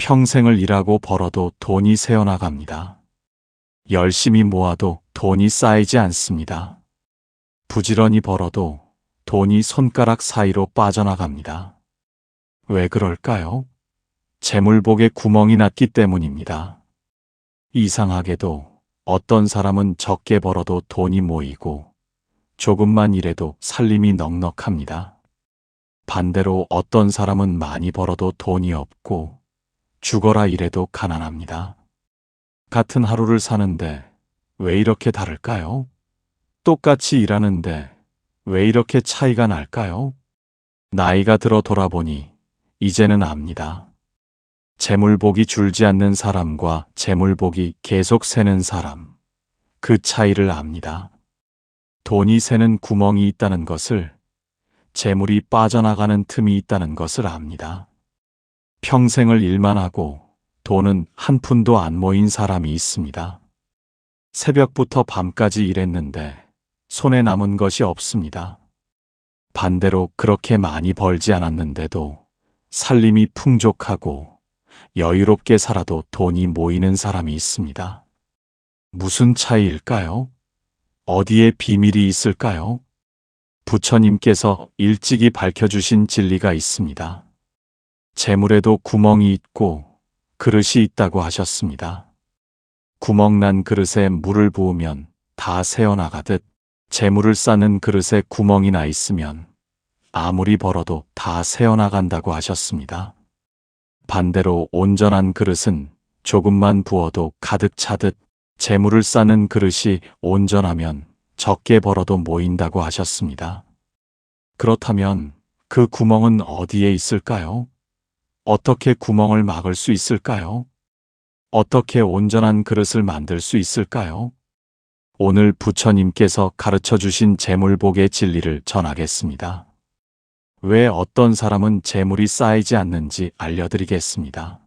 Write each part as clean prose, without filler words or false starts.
평생을 일하고 벌어도 돈이 새어나갑니다. 열심히 모아도 돈이 쌓이지 않습니다. 부지런히 벌어도 돈이 손가락 사이로 빠져나갑니다. 왜 그럴까요? 재물복에 구멍이 났기 때문입니다. 이상하게도 어떤 사람은 적게 벌어도 돈이 모이고 조금만 일해도 살림이 넉넉합니다. 반대로 어떤 사람은 많이 벌어도 돈이 없고 죽어라 일해도 가난합니다. 같은 하루를 사는데 왜 이렇게 다를까요? 똑같이 일하는데 왜 이렇게 차이가 날까요? 나이가 들어 돌아보니 이제는 압니다. 재물복이 줄지 않는 사람과 재물복이 계속 새는 사람, 그 차이를 압니다. 돈이 새는 구멍이 있다는 것을, 재물이 빠져나가는 틈이 있다는 것을 압니다. 평생을 일만 하고 돈은 한 푼도 안 모인 사람이 있습니다. 새벽부터 밤까지 일했는데 손에 남은 것이 없습니다. 반대로 그렇게 많이 벌지 않았는데도 살림이 풍족하고 여유롭게 살아도 돈이 모이는 사람이 있습니다. 무슨 차이일까요? 어디에 비밀이 있을까요? 부처님께서 일찍이 밝혀주신 진리가 있습니다. 재물에도 구멍이 있고 그릇이 있다고 하셨습니다. 구멍난 그릇에 물을 부으면 다 새어나가듯 재물을 쌓는 그릇에 구멍이 나 있으면 아무리 벌어도 다 새어나간다고 하셨습니다. 반대로 온전한 그릇은 조금만 부어도 가득 차듯 재물을 쌓는 그릇이 온전하면 적게 벌어도 모인다고 하셨습니다. 그렇다면 그 구멍은 어디에 있을까요? 어떻게 구멍을 막을 수 있을까요? 어떻게 온전한 그릇을 만들 수 있을까요? 오늘 부처님께서 가르쳐 주신 재물복의 진리를 전하겠습니다. 왜 어떤 사람은 재물이 쌓이지 않는지 알려드리겠습니다.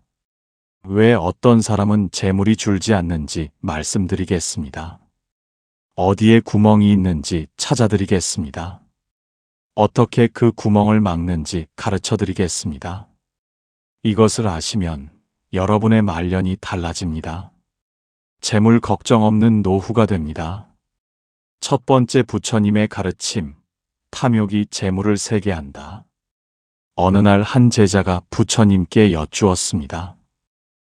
왜 어떤 사람은 재물이 줄지 않는지 말씀드리겠습니다. 어디에 구멍이 있는지 찾아드리겠습니다. 어떻게 그 구멍을 막는지 가르쳐 드리겠습니다. 이것을 아시면 여러분의 말년이 달라집니다. 재물 걱정 없는 노후가 됩니다. 첫 번째 부처님의 가르침, 탐욕이 재물을 세게 한다. 어느 날 한 제자가 부처님께 여쭈었습니다.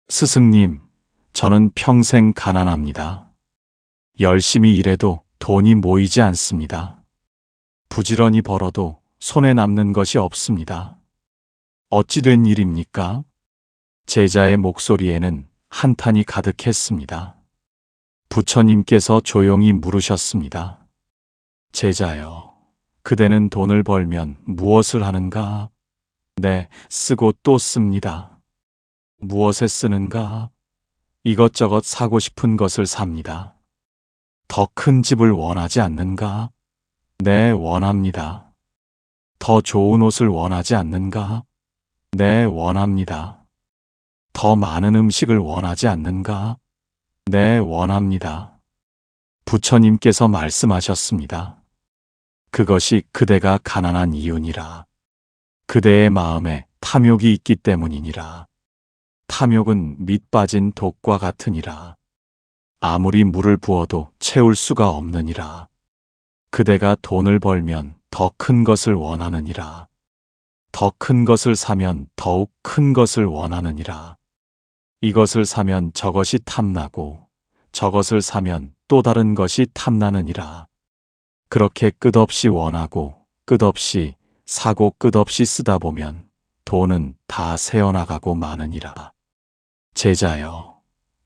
스승님, 저는 평생 가난합니다. 열심히 일해도 돈이 모이지 않습니다. 부지런히 벌어도 손에 남는 것이 없습니다. 어찌 된 일입니까? 제자의 목소리에는 한탄이 가득했습니다. 부처님께서 조용히 물으셨습니다. 제자여, 그대는 돈을 벌면 무엇을 하는가? 네, 쓰고 또 씁니다. 무엇에 쓰는가? 이것저것 사고 싶은 것을 삽니다. 더 큰 집을 원하지 않는가? 네, 원합니다. 더 좋은 옷을 원하지 않는가? 네, 원합니다. 더 많은 음식을 원하지 않는가? 네, 원합니다. 부처님께서 말씀하셨습니다. 그것이 그대가 가난한 이유니라. 그대의 마음에 탐욕이 있기 때문이니라. 탐욕은 밑 빠진 독과 같으니라. 아무리 물을 부어도 채울 수가 없느니라. 그대가 돈을 벌면 더 큰 것을 원하느니라. 더 큰 것을 사면 더욱 큰 것을 원하느니라. 이것을 사면 저것이 탐나고 저것을 사면 또 다른 것이 탐나느니라. 그렇게 끝없이 원하고 끝없이 사고 끝없이 쓰다 보면 돈은 다 새어나가고 마느니라. 제자여,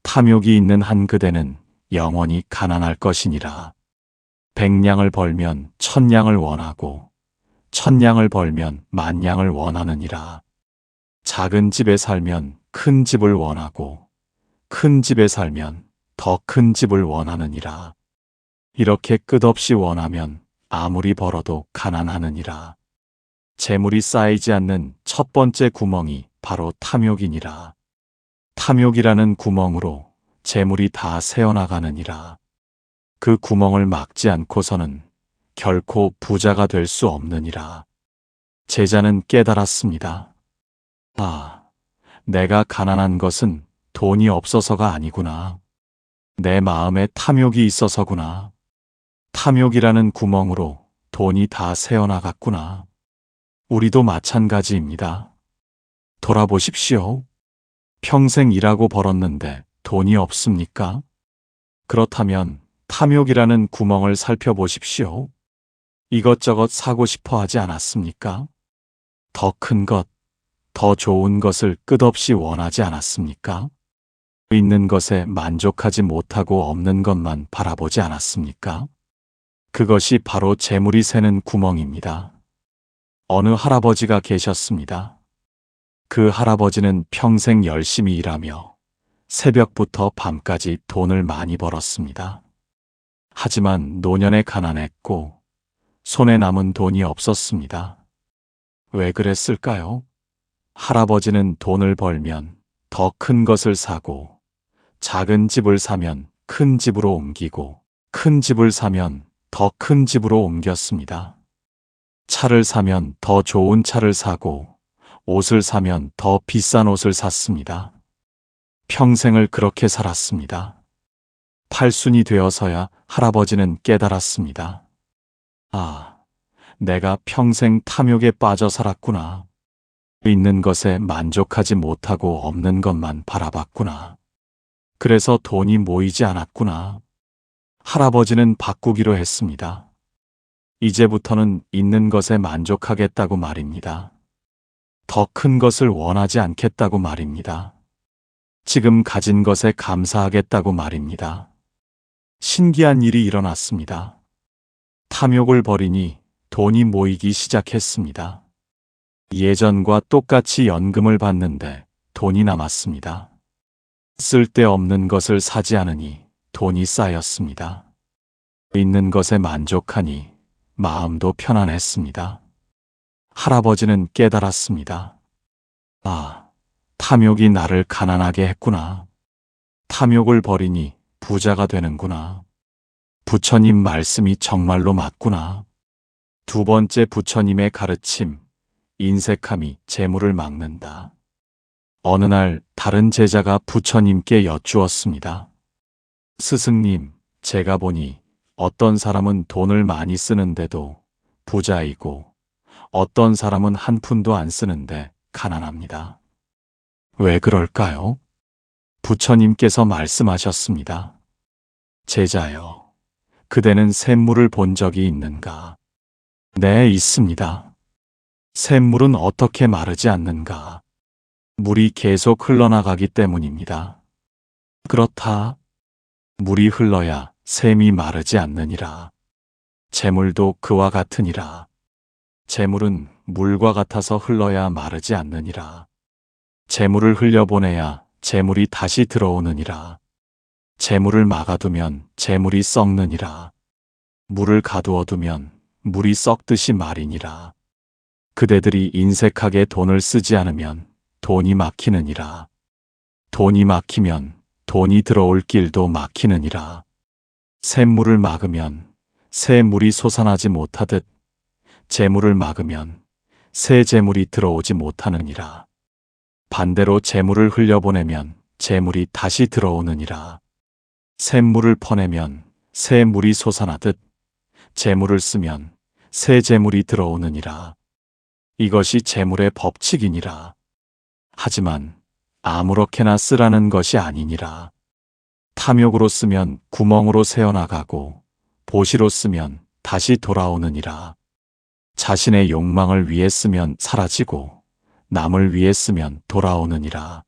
탐욕이 있는 한 그대는 영원히 가난할 것이니라. 100냥을 벌면 1000냥을 원하고 1000냥을 벌면 10,000냥을 원하느니라. 작은 집에 살면 큰 집을 원하고 큰 집에 살면 더 큰 집을 원하느니라. 이렇게 끝없이 원하면 아무리 벌어도 가난하느니라. 재물이 쌓이지 않는 첫 번째 구멍이 바로 탐욕이니라. 탐욕이라는 구멍으로 재물이 다 새어나가느니라. 그 구멍을 막지 않고서는 결코 부자가 될 수 없느니라. 제자는 깨달았습니다. 아, 내가 가난한 것은 돈이 없어서가 아니구나. 내 마음에 탐욕이 있어서구나. 탐욕이라는 구멍으로 돈이 다 새어나갔구나. 우리도 마찬가지입니다. 돌아보십시오. 평생 일하고 벌었는데 돈이 없습니까? 그렇다면 탐욕이라는 구멍을 살펴보십시오. 이것저것 사고 싶어 하지 않았습니까? 더 큰 것, 더 좋은 것을 끝없이 원하지 않았습니까? 있는 것에 만족하지 못하고 없는 것만 바라보지 않았습니까? 그것이 바로 재물이 새는 구멍입니다. 어느 할아버지가 계셨습니다. 그 할아버지는 평생 열심히 일하며 새벽부터 밤까지 돈을 많이 벌었습니다. 하지만 노년에 가난했고 손에 남은 돈이 없었습니다. 왜 그랬을까요? 할아버지는 돈을 벌면 더 큰 것을 사고, 작은 집을 사면 큰 집으로 옮기고, 큰 집을 사면 더 큰 집으로 옮겼습니다. 차를 사면 더 좋은 차를 사고, 옷을 사면 더 비싼 옷을 샀습니다. 평생을 그렇게 살았습니다. 팔순이 되어서야 할아버지는 깨달았습니다. 아, 내가 평생 탐욕에 빠져 살았구나. 있는 것에 만족하지 못하고 없는 것만 바라봤구나. 그래서 돈이 모이지 않았구나. 할아버지는 바꾸기로 했습니다. 이제부터는 있는 것에 만족하겠다고 말입니다. 더 큰 것을 원하지 않겠다고 말입니다. 지금 가진 것에 감사하겠다고 말입니다. 신기한 일이 일어났습니다. 탐욕을 버리니 돈이 모이기 시작했습니다. 예전과 똑같이 연금을 받는데 돈이 남았습니다. 쓸데없는 것을 사지 않으니 돈이 쌓였습니다. 있는 것에 만족하니 마음도 편안했습니다. 할아버지는 깨달았습니다. 아, 탐욕이 나를 가난하게 했구나. 탐욕을 버리니 부자가 되는구나. 부처님 말씀이 정말로 맞구나. 두 번째 부처님의 가르침, 인색함이 재물을 막는다. 어느 날 다른 제자가 부처님께 여쭈었습니다. 스승님, 제가 보니 어떤 사람은 돈을 많이 쓰는데도 부자이고 어떤 사람은 한 푼도 안 쓰는데 가난합니다. 왜 그럴까요? 부처님께서 말씀하셨습니다. 제자여, 그대는 샘물을 본 적이 있는가? 네, 있습니다. 샘물은 어떻게 마르지 않는가? 물이 계속 흘러나가기 때문입니다. 그렇다. 물이 흘러야 샘이 마르지 않느니라. 재물도 그와 같으니라. 재물은 물과 같아서 흘러야 마르지 않느니라. 재물을 흘려보내야 재물이 다시 들어오느니라. 재물을 막아두면 재물이 썩느니라. 물을 가두어두면 물이 썩듯이 말이니라. 그대들이 인색하게 돈을 쓰지 않으면 돈이 막히느니라. 돈이 막히면 돈이 들어올 길도 막히느니라. 샘물을 막으면 새 물이 솟아나지 못하듯 재물을 막으면 새 재물이 들어오지 못하느니라. 반대로 재물을 흘려보내면 재물이 다시 들어오느니라. 샘물을 퍼내면 새 물이 솟아나듯 재물을 쓰면 새 재물이 들어오느니라. 이것이 재물의 법칙이니라. 하지만 아무렇게나 쓰라는 것이 아니니라. 탐욕으로 쓰면 구멍으로 새어나가고 보시로 쓰면 다시 돌아오느니라. 자신의 욕망을 위해 쓰면 사라지고 남을 위해 쓰면 돌아오느니라.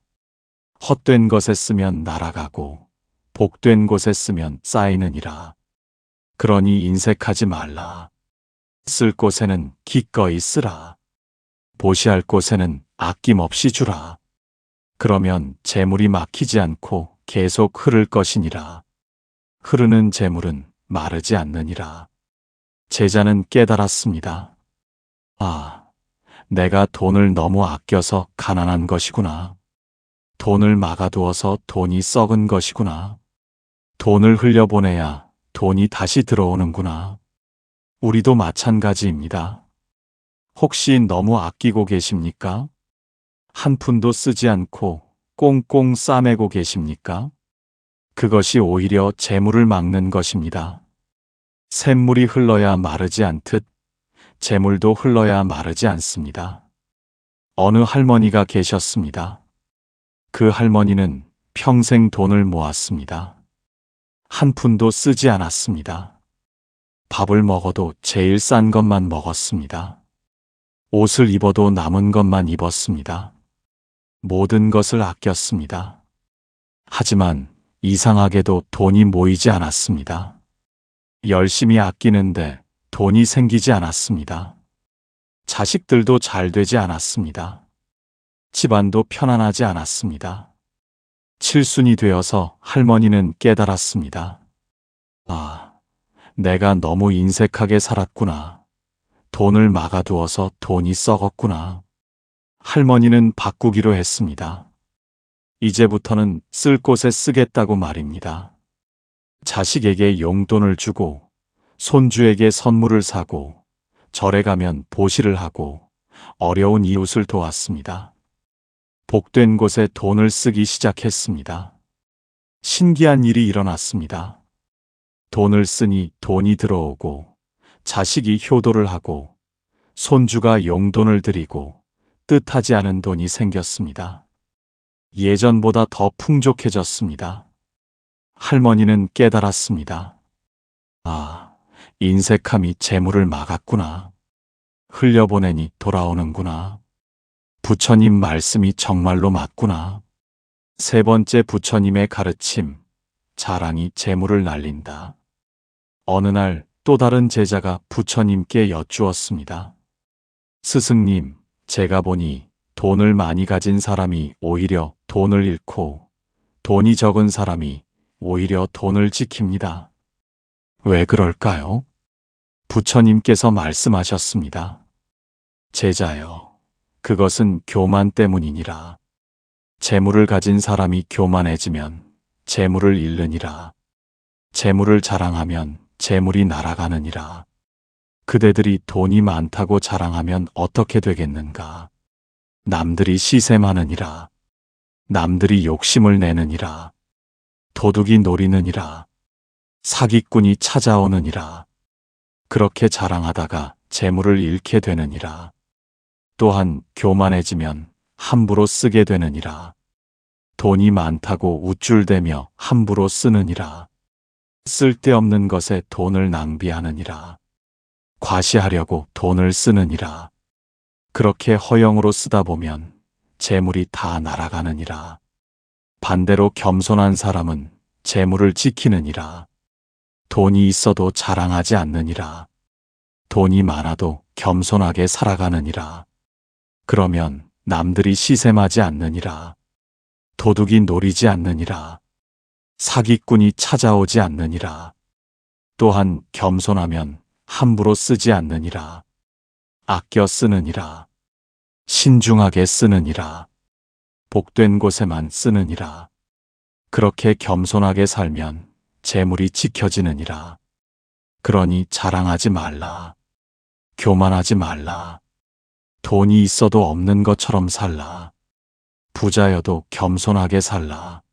헛된 것에 쓰면 날아가고 복된 곳에 쓰면 쌓이느니라. 그러니 인색하지 말라. 쓸 곳에는 기꺼이 쓰라. 보시할 곳에는 아낌없이 주라. 그러면 재물이 막히지 않고 계속 흐를 것이니라. 흐르는 재물은 마르지 않느니라. 제자는 깨달았습니다. 아, 내가 돈을 너무 아껴서 가난한 것이구나. 돈을 막아두어서 돈이 썩은 것이구나. 돈을 흘려보내야 돈이 다시 들어오는구나. 우리도 마찬가지입니다. 혹시 너무 아끼고 계십니까? 한 푼도 쓰지 않고 꽁꽁 싸매고 계십니까? 그것이 오히려 재물을 막는 것입니다. 샘물이 흘러야 마르지 않듯 재물도 흘러야 마르지 않습니다. 어느 할머니가 계셨습니다. 그 할머니는 평생 돈을 모았습니다. 한 푼도 쓰지 않았습니다. 밥을 먹어도 제일 싼 것만 먹었습니다. 옷을 입어도 남은 것만 입었습니다. 모든 것을 아꼈습니다. 하지만 이상하게도 돈이 모이지 않았습니다. 열심히 아끼는데 돈이 생기지 않았습니다. 자식들도 잘 되지 않았습니다. 집안도 편안하지 않았습니다. 칠순이 되어서 할머니는 깨달았습니다. 아, 내가 너무 인색하게 살았구나. 돈을 막아두어서 돈이 썩었구나. 할머니는 바꾸기로 했습니다. 이제부터는 쓸 곳에 쓰겠다고 말입니다. 자식에게 용돈을 주고 손주에게 선물을 사고 절에 가면 보시를 하고 어려운 이웃을 도왔습니다. 복된 곳에 돈을 쓰기 시작했습니다. 신기한 일이 일어났습니다. 돈을 쓰니 돈이 들어오고 자식이 효도를 하고 손주가 용돈을 드리고 뜻하지 않은 돈이 생겼습니다. 예전보다 더 풍족해졌습니다. 할머니는 깨달았습니다. 아, 인색함이 재물을 막았구나. 흘려보내니 돌아오는구나. 부처님 말씀이 정말로 맞구나. 세 번째 부처님의 가르침, 자랑이 재물을 날린다. 어느 날 또 다른 제자가 부처님께 여쭈었습니다. 스승님, 제가 보니 돈을 많이 가진 사람이 오히려 돈을 잃고 돈이 적은 사람이 오히려 돈을 지킵니다. 왜 그럴까요? 부처님께서 말씀하셨습니다. 제자여, 그것은 교만 때문이니라. 재물을 가진 사람이 교만해지면 재물을 잃느니라. 재물을 자랑하면 재물이 날아가느니라. 그대들이 돈이 많다고 자랑하면 어떻게 되겠는가? 남들이 시샘하느니라. 남들이 욕심을 내느니라. 도둑이 노리느니라. 사기꾼이 찾아오느니라. 그렇게 자랑하다가 재물을 잃게 되느니라. 또한 교만해지면 함부로 쓰게 되느니라. 돈이 많다고 우쭐대며 함부로 쓰느니라. 쓸데없는 것에 돈을 낭비하느니라. 과시하려고 돈을 쓰느니라. 그렇게 허영으로 쓰다 보면 재물이 다 날아가느니라. 반대로 겸손한 사람은 재물을 지키느니라. 돈이 있어도 자랑하지 않느니라. 돈이 많아도 겸손하게 살아가느니라. 그러면 남들이 시샘하지 않느니라. 도둑이 노리지 않느니라. 사기꾼이 찾아오지 않느니라. 또한 겸손하면 함부로 쓰지 않느니라. 아껴 쓰느니라. 신중하게 쓰느니라. 복된 곳에만 쓰느니라. 그렇게 겸손하게 살면 재물이 지켜지느니라. 그러니 자랑하지 말라. 교만하지 말라. 돈이 있어도 없는 것처럼 살라. 부자여도 겸손하게 살라.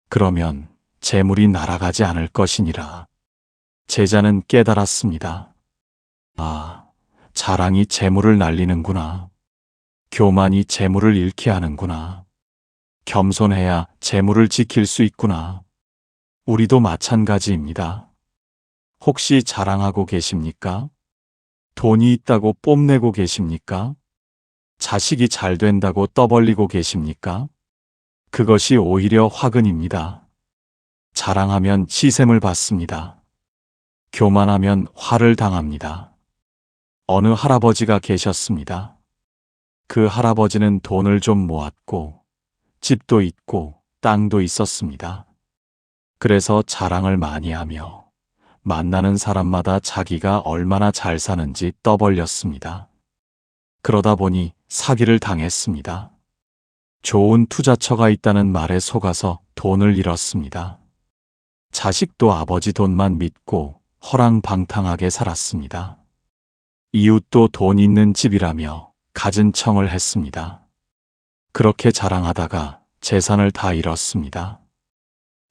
그러면 재물이 날아가지 않을 것이니라. 제자는 깨달았습니다. 아, 자랑이 재물을 날리는구나. 교만이 재물을 잃게 하는구나. 겸손해야 재물을 지킬 수 있구나. 우리도 마찬가지입니다. 혹시 자랑하고 계십니까? 돈이 있다고 뽐내고 계십니까? 자식이 잘 된다고 떠벌리고 계십니까? 그것이 오히려 화근입니다. 자랑하면 시샘을 받습니다. 교만하면 화를 당합니다. 어느 할아버지가 계셨습니다. 그 할아버지는 돈을 좀 모았고 집도 있고 땅도 있었습니다. 그래서 자랑을 많이 하며 만나는 사람마다 자기가 얼마나 잘 사는지 떠벌렸습니다. 그러다 보니 사기를 당했습니다. 좋은 투자처가 있다는 말에 속아서 돈을 잃었습니다. 자식도 아버지 돈만 믿고 허랑방탕하게 살았습니다. 이웃도 돈 있는 집이라며 갖은 청을 했습니다. 그렇게 자랑하다가 재산을 다 잃었습니다.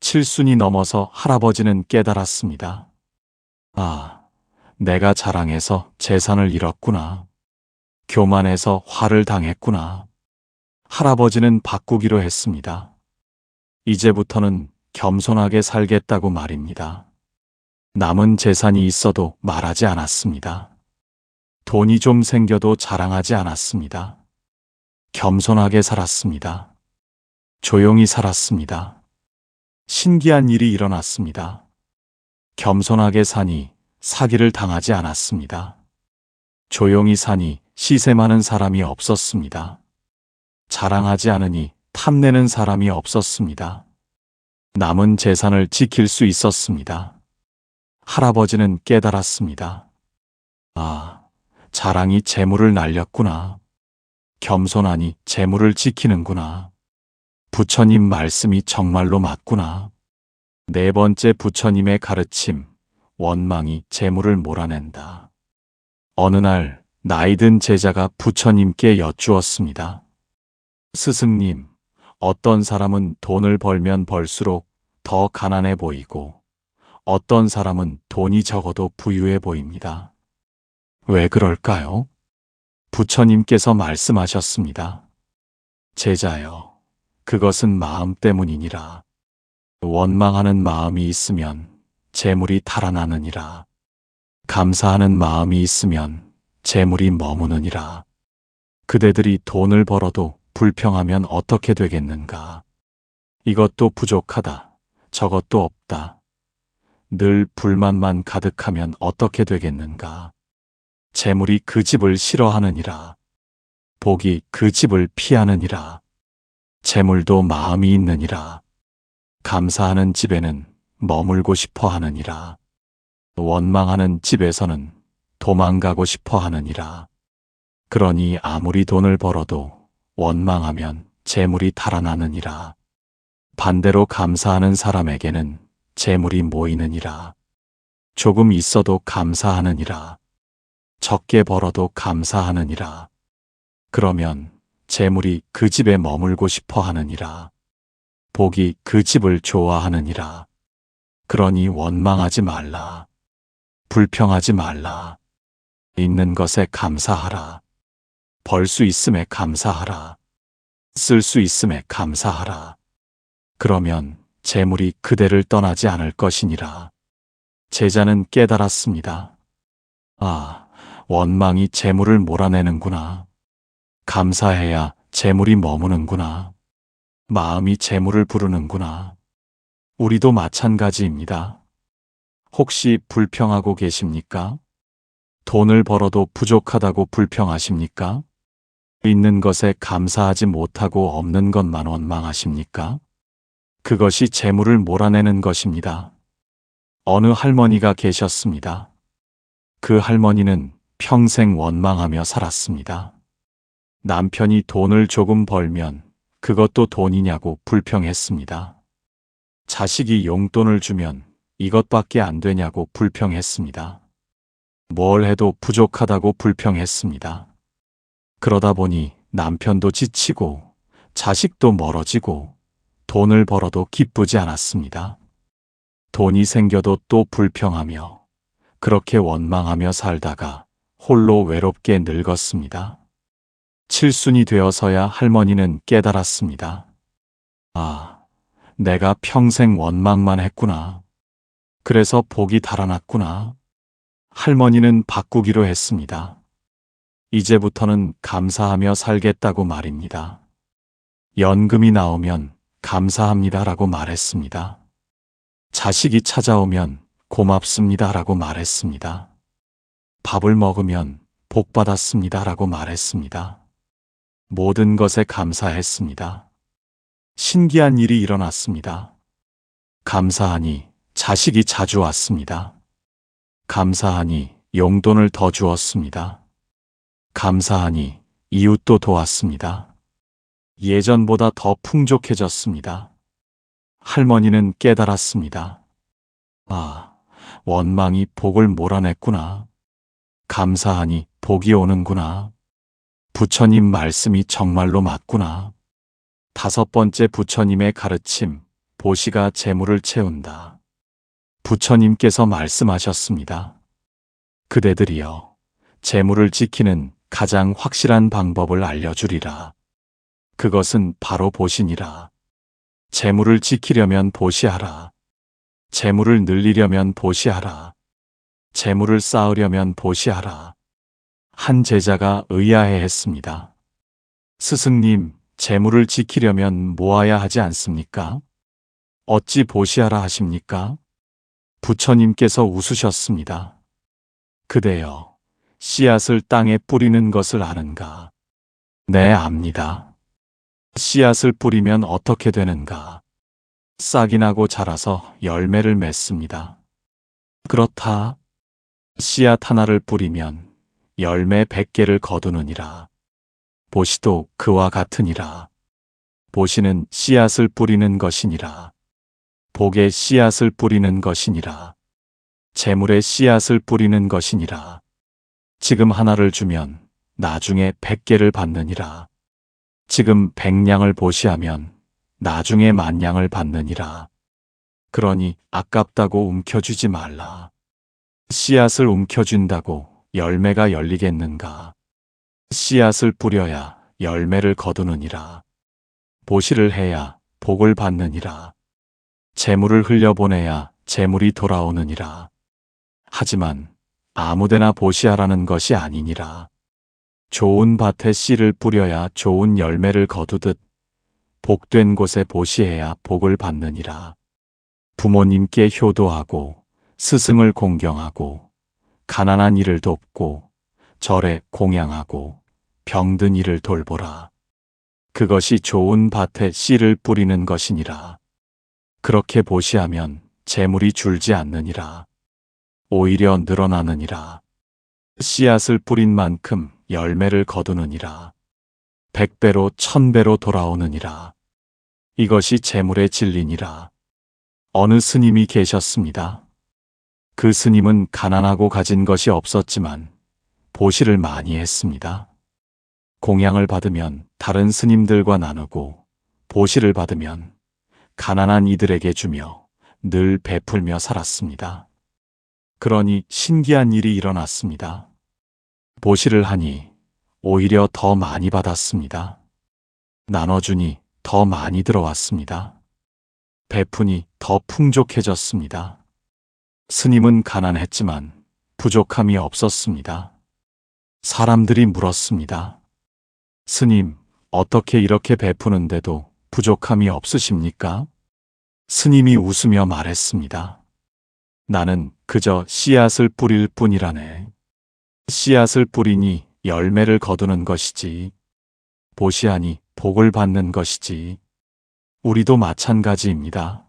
칠순이 넘어서 할아버지는 깨달았습니다. 아, 내가 자랑해서 재산을 잃었구나. 교만해서 화를 당했구나. 할아버지는 바꾸기로 했습니다. 이제부터는 겸손하게 살겠다고 말입니다. 남은 재산이 있어도 말하지 않았습니다. 돈이 좀 생겨도 자랑하지 않았습니다. 겸손하게 살았습니다. 조용히 살았습니다. 신기한 일이 일어났습니다. 겸손하게 사니 사기를 당하지 않았습니다. 조용히 사니 시세 많은 사람이 없었습니다. 자랑하지 않으니 탐내는 사람이 없었습니다. 남은 재산을 지킬 수 있었습니다. 할아버지는 깨달았습니다. 아, 자랑이 재물을 날렸구나. 겸손하니 재물을 지키는구나. 부처님 말씀이 정말로 맞구나. 네 번째 부처님의 가르침, 원망이 재물을 몰아낸다. 어느 날 나이든 제자가 부처님께 여쭈었습니다. 스승님, 어떤 사람은 돈을 벌면 벌수록 더 가난해 보이고 어떤 사람은 돈이 적어도 부유해 보입니다. 왜 그럴까요? 부처님께서 말씀하셨습니다. 제자여, 그것은 마음 때문이니라. 원망하는 마음이 있으면 재물이 달아나느니라. 감사하는 마음이 있으면 재물이 머무느니라. 그대들이 돈을 벌어도 불평하면 어떻게 되겠는가? 이것도 부족하다. 저것도 없다. 늘 불만만 가득하면 어떻게 되겠는가? 재물이 그 집을 싫어하느니라. 복이 그 집을 피하느니라. 재물도 마음이 있느니라. 감사하는 집에는 머물고 싶어 하느니라. 원망하는 집에서는 도망가고 싶어 하느니라. 그러니 아무리 돈을 벌어도 원망하면 재물이 달아나느니라. 반대로 감사하는 사람에게는 재물이 모이느니라. 조금 있어도 감사하느니라. 적게 벌어도 감사하느니라. 그러면 재물이 그 집에 머물고 싶어 하느니라. 복이 그 집을 좋아하느니라. 그러니 원망하지 말라. 불평하지 말라. 있는 것에 감사하라. 벌 수 있음에 감사하라. 쓸 수 있음에 감사하라. 그러면 재물이 그대를 떠나지 않을 것이니라. 제자는 깨달았습니다. 아, 원망이 재물을 몰아내는구나. 감사해야 재물이 머무는구나. 마음이 재물을 부르는구나. 우리도 마찬가지입니다. 혹시 불평하고 계십니까? 돈을 벌어도 부족하다고 불평하십니까? 있는 것에 감사하지 못하고 없는 것만 원망하십니까? 그것이 재물을 몰아내는 것입니다. 어느 할머니가 계셨습니다. 그 할머니는 평생 원망하며 살았습니다. 남편이 돈을 조금 벌면 그것도 돈이냐고 불평했습니다. 자식이 용돈을 주면 이것밖에 안 되냐고 불평했습니다. 뭘 해도 부족하다고 불평했습니다. 그러다 보니 남편도 지치고 자식도 멀어지고 돈을 벌어도 기쁘지 않았습니다. 돈이 생겨도 또 불평하며 그렇게 원망하며 살다가 홀로 외롭게 늙었습니다. 칠순이 되어서야 할머니는 깨달았습니다. 아, 내가 평생 원망만 했구나. 그래서 복이 달아났구나. 할머니는 바꾸기로 했습니다. 이제부터는 감사하며 살겠다고 말입니다. 연금이 나오면 감사합니다라고 말했습니다. 자식이 찾아오면 고맙습니다라고 말했습니다. 밥을 먹으면 복 받았습니다라고 말했습니다. 모든 것에 감사했습니다. 신기한 일이 일어났습니다. 감사하니 자식이 자주 왔습니다. 감사하니 용돈을 더 주었습니다. 감사하니 이웃도 도왔습니다. 예전보다 더 풍족해졌습니다. 할머니는 깨달았습니다. 아, 원망이 복을 몰아냈구나. 감사하니 복이 오는구나. 부처님 말씀이 정말로 맞구나. 5번째 부처님의 가르침, 보시가 재물을 채운다. 부처님께서 말씀하셨습니다. 그대들이여, 재물을 지키는 가장 확실한 방법을 알려주리라. 그것은 바로 보시니라. 재물을 지키려면 보시하라. 재물을 늘리려면 보시하라. 재물을 쌓으려면 보시하라. 한 제자가 의아해했습니다. 스승님, 재물을 지키려면 모아야 하지 않습니까? 어찌 보시하라 하십니까? 부처님께서 웃으셨습니다. 그대여, 씨앗을 땅에 뿌리는 것을 아는가? 네, 압니다. 씨앗을 뿌리면 어떻게 되는가? 싹이 나고 자라서 열매를 맺습니다. 그렇다. 씨앗 하나를 뿌리면 열매 100개를 거두느니라. 보시도 그와 같으니라. 보시는 씨앗을 뿌리는 것이니라. 복의 씨앗을 뿌리는 것이니라. 재물의 씨앗을 뿌리는 것이니라. 지금 하나를 주면 나중에 100개를 받느니라. 지금 100냥을 보시하면 나중에 10,000냥을 받느니라. 그러니 아깝다고 움켜쥐지 말라. 씨앗을 움켜쥔다고 열매가 열리겠는가? 씨앗을 뿌려야 열매를 거두느니라. 보시를 해야 복을 받느니라. 재물을 흘려보내야 재물이 돌아오느니라. 하지만 아무데나 보시하라는 것이 아니니라. 좋은 밭에 씨를 뿌려야 좋은 열매를 거두듯 복된 곳에 보시해야 복을 받느니라. 부모님께 효도하고 스승을 공경하고 가난한 이를 돕고 절에 공양하고 병든 이를 돌보라. 그것이 좋은 밭에 씨를 뿌리는 것이니라. 그렇게 보시하면 재물이 줄지 않느니라. 오히려 늘어나느니라. 씨앗을 뿌린 만큼 열매를 거두느니라. 100배로 1000배로 돌아오느니라. 이것이 재물의 진리니라. 어느 스님이 계셨습니다. 그 스님은 가난하고 가진 것이 없었지만 보시를 많이 했습니다. 공양을 받으면 다른 스님들과 나누고 보시를 받으면 가난한 이들에게 주며 늘 베풀며 살았습니다. 그러니 신기한 일이 일어났습니다. 보시를 하니 오히려 더 많이 받았습니다. 나눠주니 더 많이 들어왔습니다. 베푸니 더 풍족해졌습니다. 스님은 가난했지만 부족함이 없었습니다. 사람들이 물었습니다. 스님, 어떻게 이렇게 베푸는데도 부족함이 없으십니까? 스님이 웃으며 말했습니다. 나는 그저 씨앗을 뿌릴 뿐이라네. 씨앗을 뿌리니 열매를 거두는 것이지. 보시하니 복을 받는 것이지. 우리도 마찬가지입니다.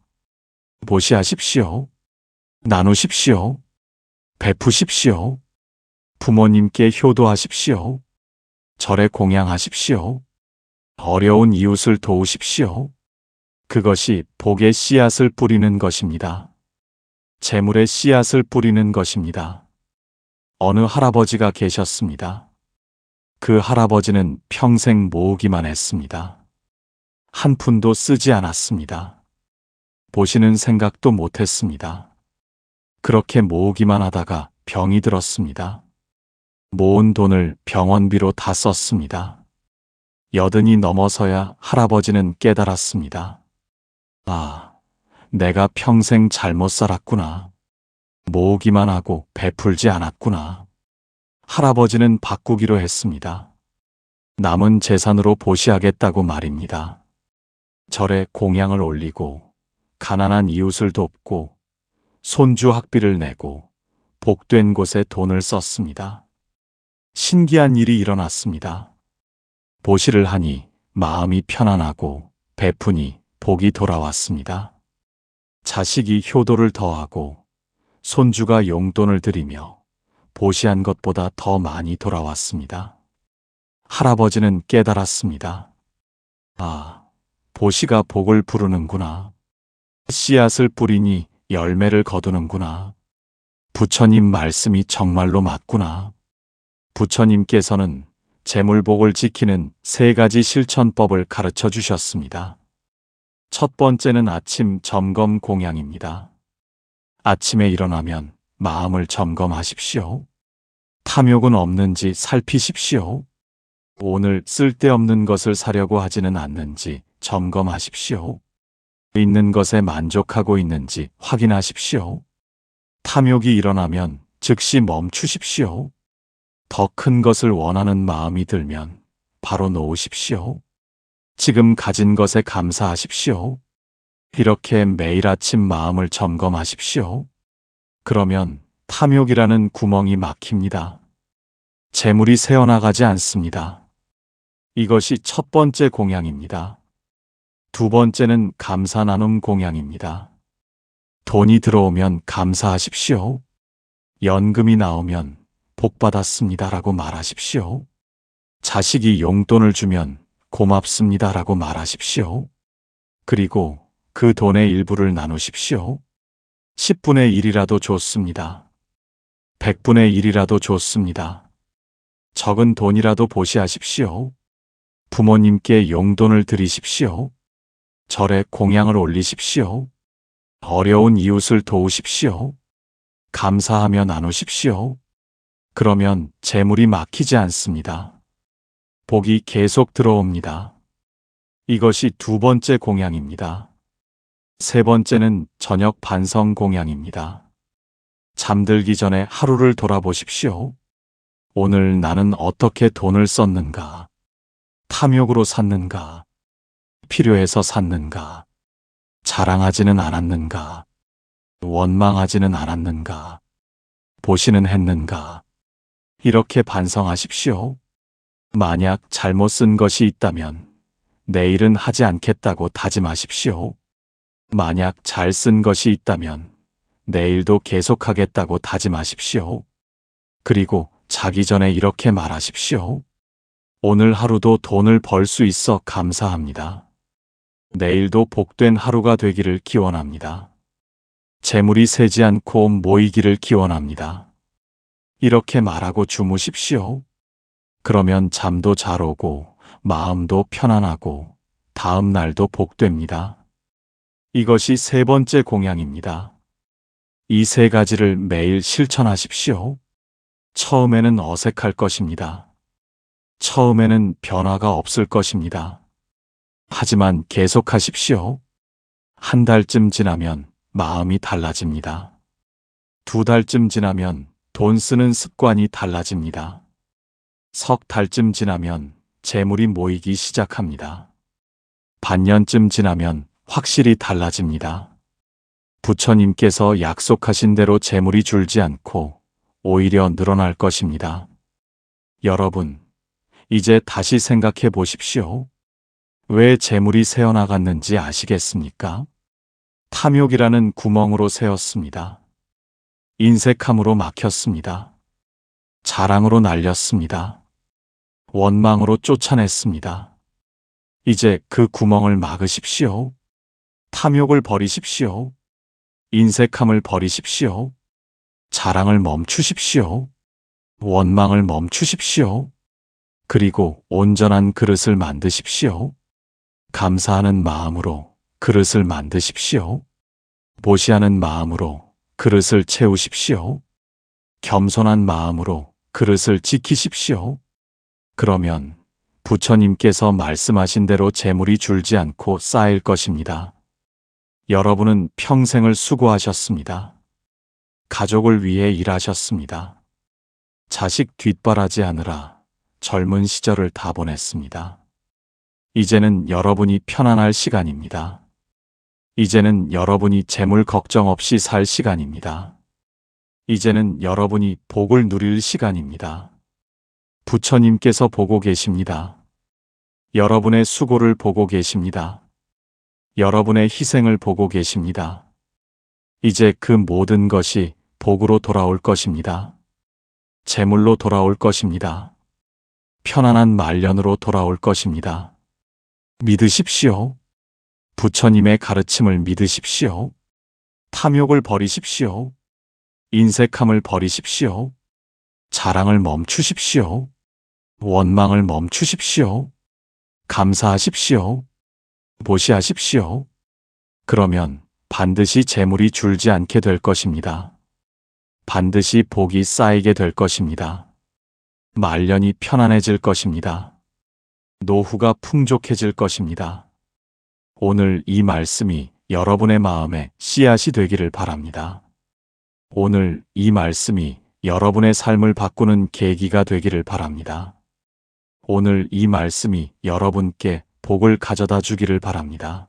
보시하십시오. 나누십시오. 베푸십시오. 부모님께 효도하십시오. 절에 공양하십시오. 어려운 이웃을 도우십시오. 그것이 복의 씨앗을 뿌리는 것입니다. 재물의 씨앗을 뿌리는 것입니다. 어느 할아버지가 계셨습니다. 그 할아버지는 평생 모으기만 했습니다. 한 푼도 쓰지 않았습니다. 보시는 생각도 못했습니다. 그렇게 모으기만 하다가 병이 들었습니다. 모은 돈을 병원비로 다 썼습니다. 80이 넘어서야 할아버지는 깨달았습니다. 아, 내가 평생 잘못 살았구나. 모으기만 하고 베풀지 않았구나. 할아버지는 바꾸기로 했습니다. 남은 재산으로 보시하겠다고 말입니다. 절에 공양을 올리고 가난한 이웃을 돕고 손주 학비를 내고 복된 곳에 돈을 썼습니다. 신기한 일이 일어났습니다. 보시를 하니 마음이 편안하고 베푸니 복이 돌아왔습니다. 자식이 효도를 더하고 손주가 용돈을 드리며 보시한 것보다 더 많이 돌아왔습니다. 할아버지는 깨달았습니다. 아, 보시가 복을 부르는구나. 씨앗을 뿌리니 열매를 거두는구나. 부처님 말씀이 정말로 맞구나. 부처님께서는 재물복을 지키는 3가지 실천법을 가르쳐 주셨습니다. 첫 번째는 아침 점검 공양입니다. 아침에 일어나면 마음을 점검하십시오. 탐욕은 없는지 살피십시오. 오늘 쓸데없는 것을 사려고 하지는 않는지 점검하십시오. 있는 것에 만족하고 있는지 확인하십시오. 탐욕이 일어나면 즉시 멈추십시오. 더 큰 것을 원하는 마음이 들면 바로 놓으십시오. 지금 가진 것에 감사하십시오. 이렇게 매일 아침 마음을 점검하십시오. 그러면 탐욕이라는 구멍이 막힙니다. 재물이 새어나가지 않습니다. 이것이 첫 번째 공양입니다. 두 번째는 감사 나눔 공양입니다. 돈이 들어오면 감사하십시오. 연금이 나오면 복 받았습니다라고 말하십시오. 자식이 용돈을 주면 고맙습니다라고 말하십시오. 그리고 그 돈의 일부를 나누십시오. 10분의 1이라도 좋습니다. 100분의 1이라도 좋습니다. 적은 돈이라도 보시하십시오. 부모님께 용돈을 드리십시오. 절에 공양을 올리십시오. 어려운 이웃을 도우십시오. 감사하며 나누십시오. 그러면 재물이 막히지 않습니다. 복이 계속 들어옵니다. 이것이 두 번째 공양입니다. 세 번째는 저녁 반성 공양입니다. 잠들기 전에 하루를 돌아보십시오. 오늘 나는 어떻게 돈을 썼는가? 탐욕으로 샀는가? 필요해서 샀는가? 자랑하지는 않았는가? 원망하지는 않았는가? 보시는 했는가? 이렇게 반성하십시오. 만약 잘못 쓴 것이 있다면 내일은 하지 않겠다고 다짐하십시오. 만약 잘 쓴 것이 있다면 내일도 계속하겠다고 다짐하십시오. 그리고 자기 전에 이렇게 말하십시오. 오늘 하루도 돈을 벌 수 있어 감사합니다. 내일도 복된 하루가 되기를 기원합니다. 재물이 새지 않고 모이기를 기원합니다. 이렇게 말하고 주무십시오. 그러면 잠도 잘 오고 마음도 편안하고 다음 날도 복됩니다. 이것이 세 번째 공양입니다. 이 세 가지를 매일 실천하십시오. 처음에는 어색할 것입니다. 처음에는 변화가 없을 것입니다. 하지만 계속하십시오. 한 달쯤 지나면 마음이 달라집니다. 2달쯤 지나면 돈 쓰는 습관이 달라집니다. 석 달쯤 지나면 재물이 모이기 시작합니다. 반년쯤 지나면 확실히 달라집니다. 부처님께서 약속하신 대로 재물이 줄지 않고 오히려 늘어날 것입니다. 여러분, 이제 다시 생각해 보십시오. 왜 재물이 새어나갔는지 아시겠습니까? 탐욕이라는 구멍으로 새었습니다. 인색함으로 막혔습니다. 자랑으로 날렸습니다. 원망으로 쫓아냈습니다. 이제 그 구멍을 막으십시오. 탐욕을 버리십시오. 인색함을 버리십시오. 자랑을 멈추십시오. 원망을 멈추십시오. 그리고 온전한 그릇을 만드십시오. 감사하는 마음으로 그릇을 만드십시오. 보시하는 마음으로 그릇을 채우십시오. 겸손한 마음으로 그릇을 지키십시오. 그러면 부처님께서 말씀하신 대로 재물이 줄지 않고 쌓일 것입니다. 여러분은 평생을 수고하셨습니다. 가족을 위해 일하셨습니다. 자식 뒷바라지하느라 젊은 시절을 다 보냈습니다. 이제는 여러분이 편안할 시간입니다. 이제는 여러분이 재물 걱정 없이 살 시간입니다. 이제는 여러분이 복을 누릴 시간입니다. 부처님께서 보고 계십니다. 여러분의 수고를 보고 계십니다. 여러분의 희생을 보고 계십니다. 이제 그 모든 것이 복으로 돌아올 것입니다. 재물로 돌아올 것입니다. 편안한 말년으로 돌아올 것입니다. 믿으십시오. 부처님의 가르침을 믿으십시오. 탐욕을 버리십시오. 인색함을 버리십시오. 자랑을 멈추십시오. 원망을 멈추십시오. 감사하십시오. 보시하십시오. 그러면 반드시 재물이 줄지 않게 될 것입니다. 반드시 복이 쌓이게 될 것입니다. 말년이 편안해질 것입니다. 노후가 풍족해질 것입니다. 오늘 이 말씀이 여러분의 마음에 씨앗이 되기를 바랍니다. 오늘 이 말씀이 여러분의 삶을 바꾸는 계기가 되기를 바랍니다. 오늘 이 말씀이 여러분께 복을 가져다 주기를 바랍니다.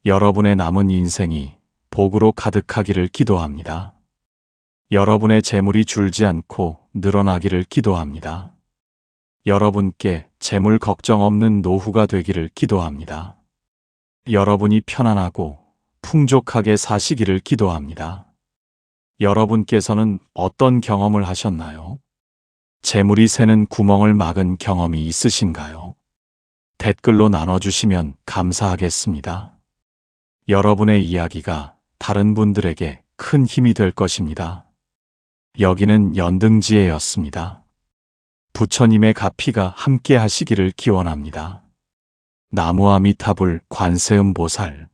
여러분의 남은 인생이 복으로 가득하기를 기도합니다. 여러분의 재물이 줄지 않고 늘어나기를 기도합니다. 여러분께 재물 걱정 없는 노후가 되기를 기도합니다. 여러분이 편안하고 풍족하게 사시기를 기도합니다. 여러분께서는 어떤 경험을 하셨나요? 재물이 새는 구멍을 막은 경험이 있으신가요? 댓글로 나눠주시면 감사하겠습니다. 여러분의 이야기가 다른 분들에게 큰 힘이 될 것입니다. 여기는 연등지혜였습니다. 부처님의 가피가 함께 하시기를 기원합니다. 나무아미타불 관세음보살